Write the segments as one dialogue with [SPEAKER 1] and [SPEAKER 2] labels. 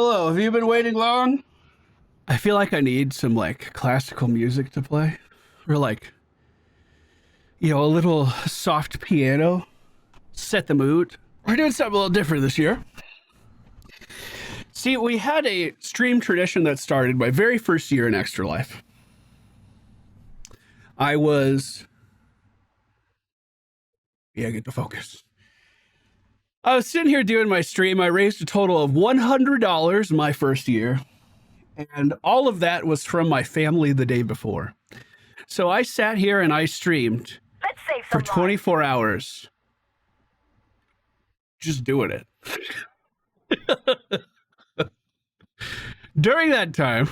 [SPEAKER 1] Hello, have you been waiting long? I feel like I need some like classical music to play. Or like, a little soft piano. Set the mood. We're doing something a little different this year. See, we had a stream tradition that started my very first year in Extra Life. Get the focus. I was sitting here doing my stream. I raised a total of $100 my first year. And all of that was from my family the day before. So I sat here and I streamed for 24 hours. Just doing it. During that time,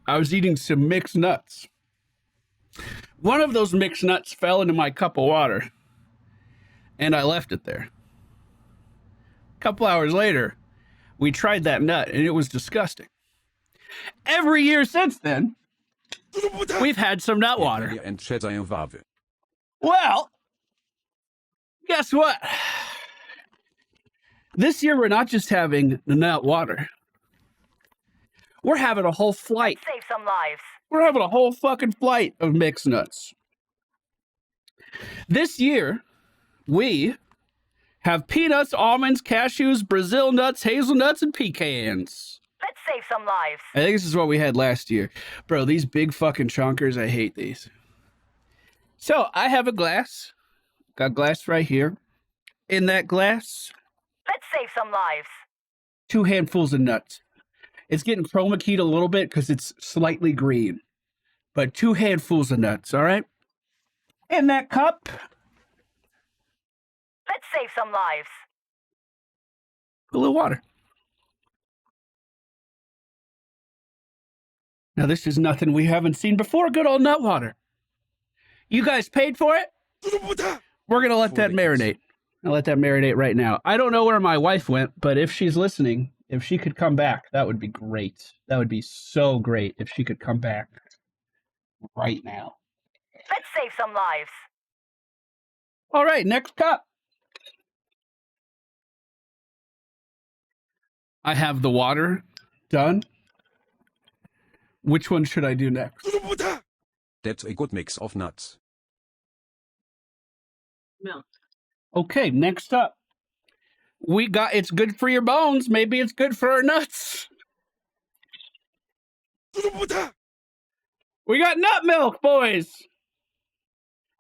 [SPEAKER 1] I was eating some mixed nuts. One of those mixed nuts fell into my cup of water, and I left it there. A couple hours later, we tried that nut, and it was disgusting. Every year since then, we've had some nut water. Well, guess what? This year, we're not just having the nut water. We're having a whole flight.
[SPEAKER 2] Save some lives.
[SPEAKER 1] We're having a whole fucking flight of mixed nuts. This year, we have peanuts, almonds, cashews, Brazil nuts, hazelnuts, and pecans.
[SPEAKER 2] Let's save some lives.
[SPEAKER 1] I think this is what we had last year. Bro, these big fucking chunkers, I hate these. So, I have a glass. Got a glass right here. In that glass,
[SPEAKER 2] let's save some lives.
[SPEAKER 1] 2 handfuls of nuts. It's getting chroma keyed a little bit because it's slightly green. But 2 handfuls of nuts, all right? In that cup,
[SPEAKER 2] let's save some lives.
[SPEAKER 1] a little water. Now, this is nothing we haven't seen before. Good old nut water. You guys paid for it? We're going to let that marinate. I'll let that marinate right now. I don't know where my wife went, but if she's listening, if she could come back, that would be great. That would be so great if she could come back right now.
[SPEAKER 2] Let's save some lives.
[SPEAKER 1] All right, next cup. I have the water done. Which one should I do next?
[SPEAKER 3] That's a good mix of nuts.
[SPEAKER 2] Milk.
[SPEAKER 1] Okay, next up. We got, it's good for your bones. Maybe it's good for our nuts. We got nut milk, boys.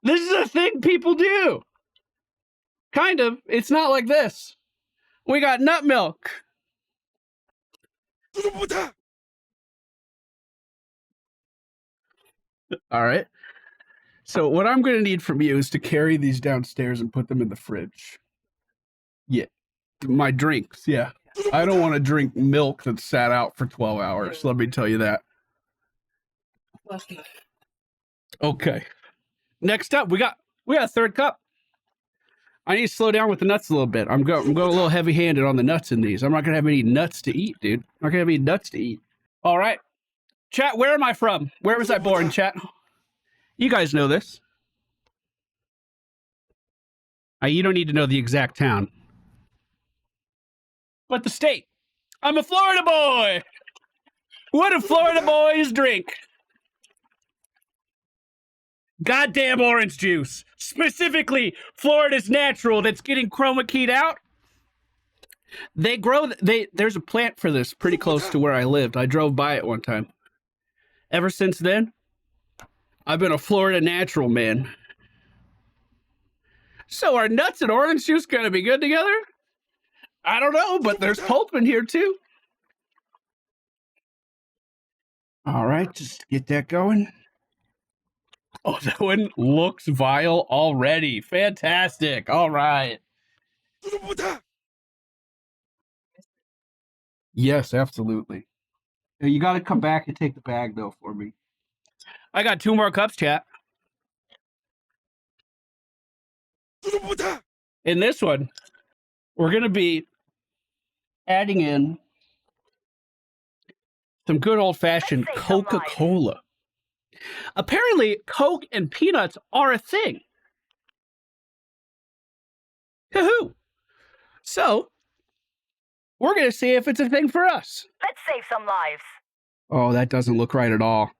[SPEAKER 1] This is a thing people do. Kind of. It's not like this. We got nut milk. All right. So what I'm going to need from you is to carry these downstairs and put them in the fridge. Yeah. My drinks, yeah. I don't want to drink milk that's sat out for 12 hours. Let me tell you that. Okay. Next up, we got a third cup. I need to slow down with the nuts a little bit. I'm going a little heavy-handed on the nuts in these. I'm not going to have any nuts to eat, dude. I'm not going to have any nuts to eat. All right. Chat, where am I from? Where was I born, chat? You guys know this. You don't need to know the exact town. But the state. I'm a Florida boy. What do Florida boys drink? Goddamn orange juice. Specifically, Florida's natural that's getting chroma keyed out. There's a plant for this pretty close to where I lived. I drove by it one time. Ever since then, I've been a Florida natural, man. So are nuts and orange juice going to be good together? I don't know, but there's pulp in here too. All right, just get that going. Oh, that one looks vile already. Fantastic. All right. Yes, absolutely. You got to come back and take the bag, though, for me. I got 2 more cups, chat. In this one, we're going to be adding in some good old-fashioned Coca-Cola. Apparently, Coke and peanuts are a thing. Hoo-hoo. So, we're going to see if it's a thing for us.
[SPEAKER 2] Let's Let's save some lives.
[SPEAKER 1] Oh, that doesn't look right at all.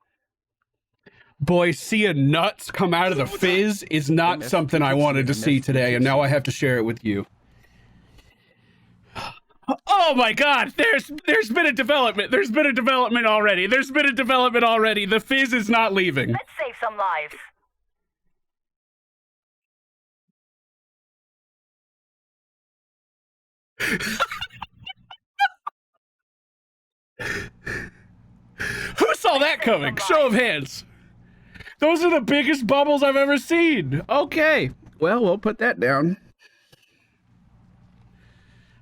[SPEAKER 1] Boy, seeing nuts come out of the fizz is not something I wanted to see today, and now I have to share it with you. Oh my God! There's been a development. There's been a development already. There's been a development already. The fizz is not leaving.
[SPEAKER 2] Let's save some lives.
[SPEAKER 1] Who saw that coming? Show of hands. Those are the biggest bubbles I've ever seen. Okay. Well, we'll put that down.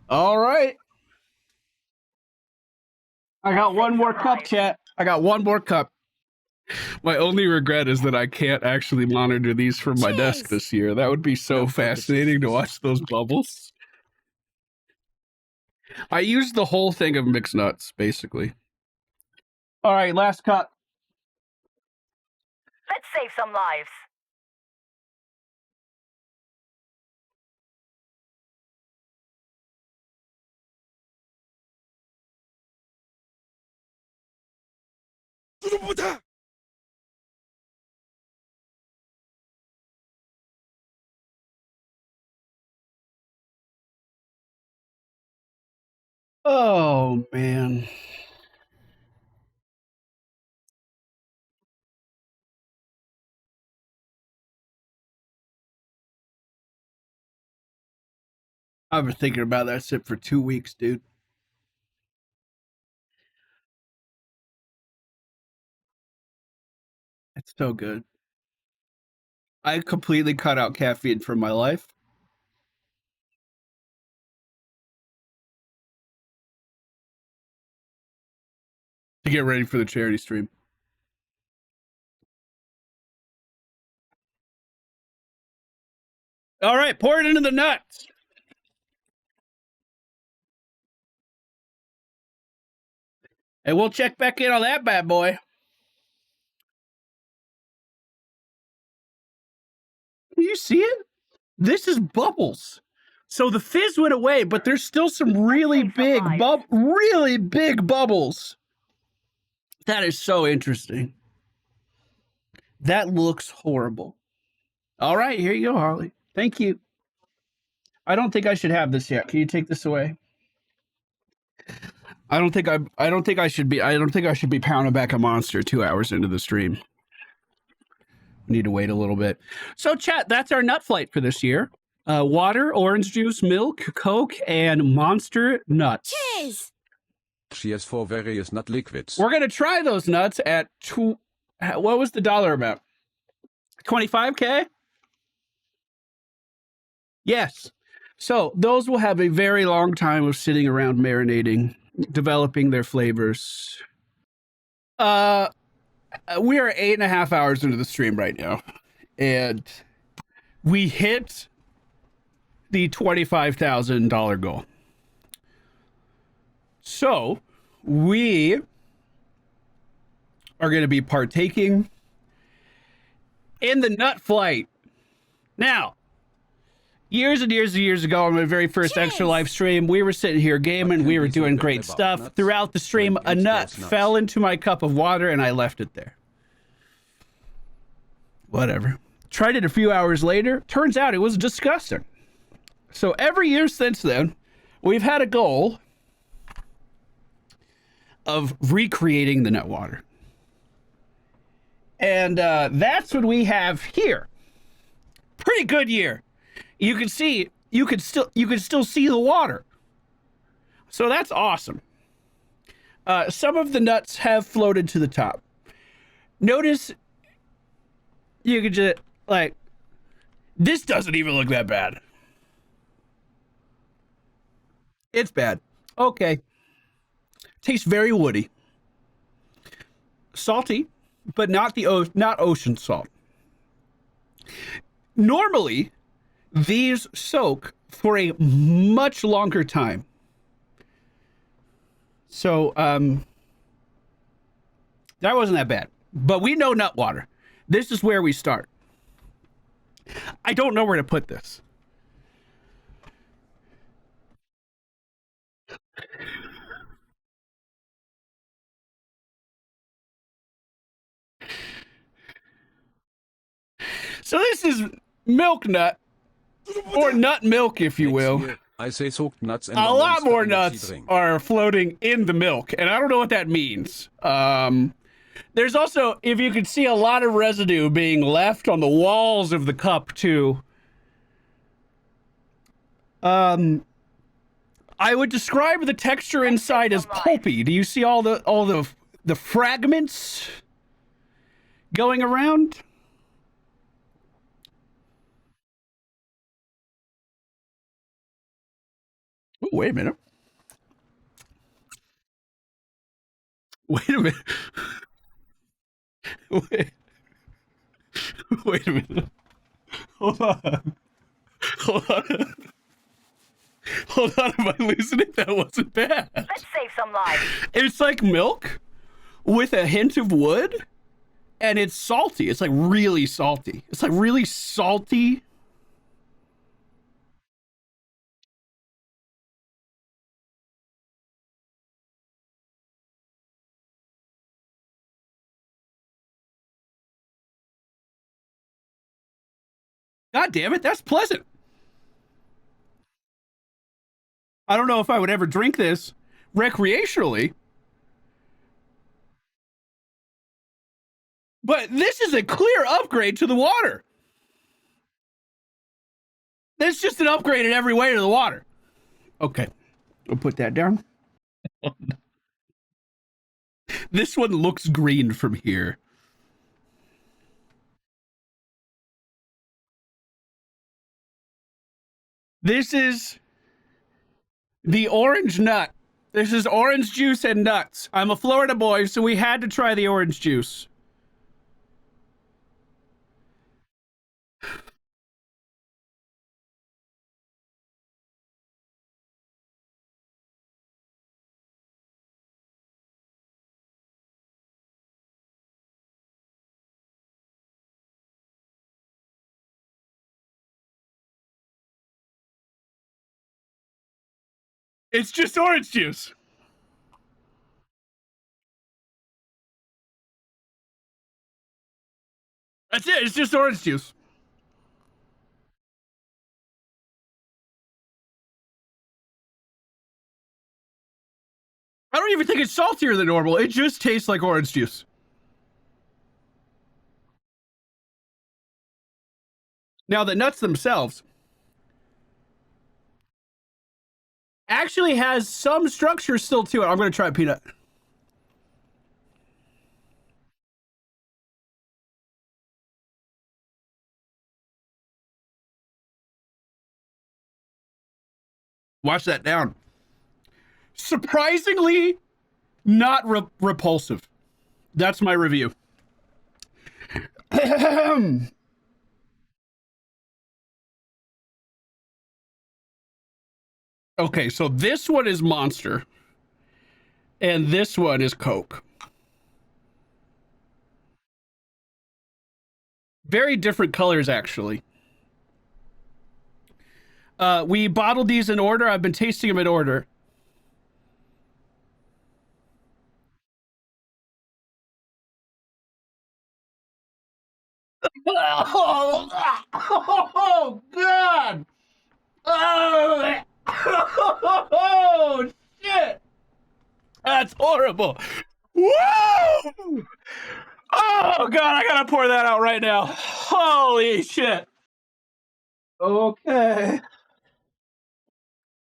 [SPEAKER 1] All right. I got one more cup, chat. I got one more cup. My only regret is that I can't actually monitor these from my desk this year. That would be so fascinating to watch those bubbles. I used the whole thing of mixed nuts, basically. All right, last cup.
[SPEAKER 2] Let's save some lives.
[SPEAKER 1] Oh, man. I've been thinking about that sip for 2 weeks, dude. It's so good. I completely cut out caffeine from my life. To get ready for the charity stream. All right, pour it into the nuts. And we'll check back in on that bad boy. Do you see it? This is bubbles. So the fizz went away, but there's still some really big bubbles. That is so interesting. That looks horrible. All right, here you go, Harley. Thank you. I don't think I should have this yet. Can you take this away? I don't think I should be pounding back a monster 2 hours into the stream. Need to wait a little bit. So, chat, that's our nut flight for this year. Water, orange juice, milk, Coke, and Monster nuts.
[SPEAKER 4] Cheers!
[SPEAKER 3] Cheers for various nut liquids.
[SPEAKER 1] We're going to try those nuts at what was the dollar amount? 25K? Yes. So those will have a very long time of sitting around marinating, developing their flavors. We are 8.5 hours into the stream right now, and we hit the $25,000 goal. So we are going to be partaking in the nut flight. Now, years and years and years ago, on my very first Extra Life stream, we were sitting here gaming. We were doing great stuff. Throughout the stream, a nut fell into my cup of water, and I left it there. Whatever. Tried it a few hours later. Turns out it was disgusting. So every year since then, we've had a goal of recreating the nut water. And that's what we have here. Pretty good year. You can see, you can still see the water. So that's awesome. Some of the nuts have floated to the top. Notice you could just, like, this doesn't even look that bad. It's bad. Okay. Tastes very woody. Salty, but not ocean salt. Normally, these soak for a much longer time. So, that wasn't that bad. But we know nut water. This is where we start. I don't know where to put this. So this is milk nut, or nut milk, if you will.
[SPEAKER 3] Next year, I say soaked nuts and
[SPEAKER 1] A lot
[SPEAKER 3] monster
[SPEAKER 1] more
[SPEAKER 3] energy
[SPEAKER 1] nuts
[SPEAKER 3] drink.
[SPEAKER 1] are floating in the milk, and I don't know what that means. There's also, if you can see, a lot of residue being left on the walls of the cup too. I would describe the texture inside as pulpy. Do you see all the fragments going around? Ooh, wait a minute. Wait a minute. Wait, wait a minute. Hold on. Hold on. Hold on. Am I losing it? That wasn't bad.
[SPEAKER 2] Let's save some lives.
[SPEAKER 1] It's like milk with a hint of wood, and it's salty. It's like really salty. It's like really salty. God damn it, that's pleasant. I don't know if I would ever drink this recreationally, but this is a clear upgrade to the water. It's just an upgrade in every way to the water. Okay, we'll put that down. This one looks green from here. This is the orange nut. This is orange juice and nuts. I'm a Florida boy, so we had to try the orange juice. It's just orange juice. That's it. It's just orange juice. I don't even think it's saltier than normal. It just tastes like orange juice. Now, the nuts themselves actually has some structure still to it. I'm going to try a peanut. Watch that down. Surprisingly, not repulsive. That's my review. Okay, so this one is Monster, and this one is Coke. Very different colors, actually. We bottled these in order. I've been tasting them in order. Oh God! Oh shit! That's horrible. Woo! Oh God! I gotta pour that out right now. Holy shit! Okay.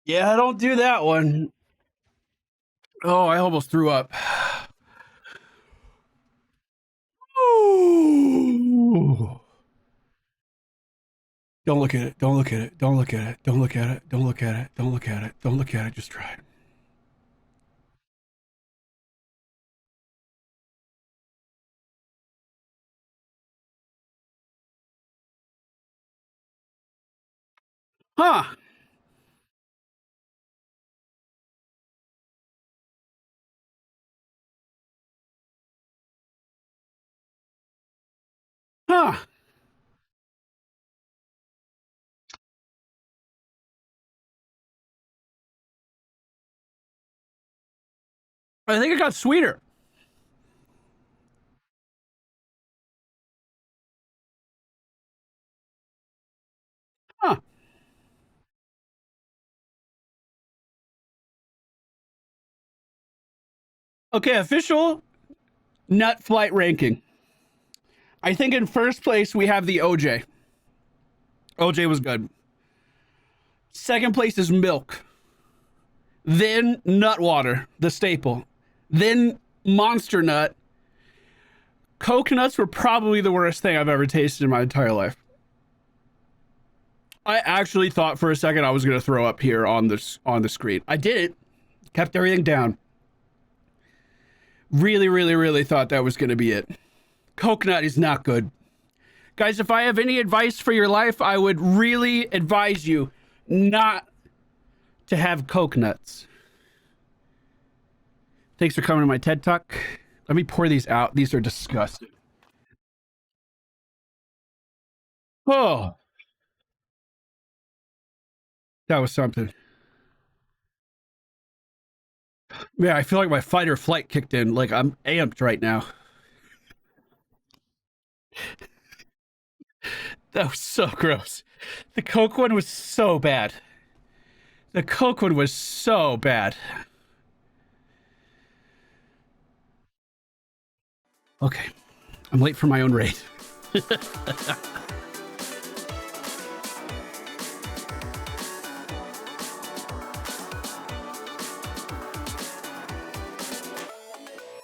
[SPEAKER 1] Yeah, don't do that one. Oh, I almost threw up. Ooh. Don't look at it. Don't look at it. Don't look at it. Don't look at it. Don't look at it. Don't look at it. Don't look at it. Just try it. Huh. Huh. I think it got sweeter. Okay, official nut flight ranking. I think in first place we have the OJ. OJ was good. Second place is milk. Then nut water, the staple. Then monster nut. Coconuts were probably the worst thing I've ever tasted in my entire life. I actually thought for a second I was going to throw up here on the screen. I did it. Kept everything down. Really, really, really thought that was going to be it. Coconut is not good. Guys, if I have any advice for your life, I would really advise you not to have coconuts. Thanks for coming to my TED Talk. Let me pour these out. These are disgusting. Oh, that was something. Yeah, I feel like my fight or flight kicked in. Like I'm amped right now. That was so gross. The Coke one was so bad. The Coke one was so bad. Okay, I'm late for my own raid.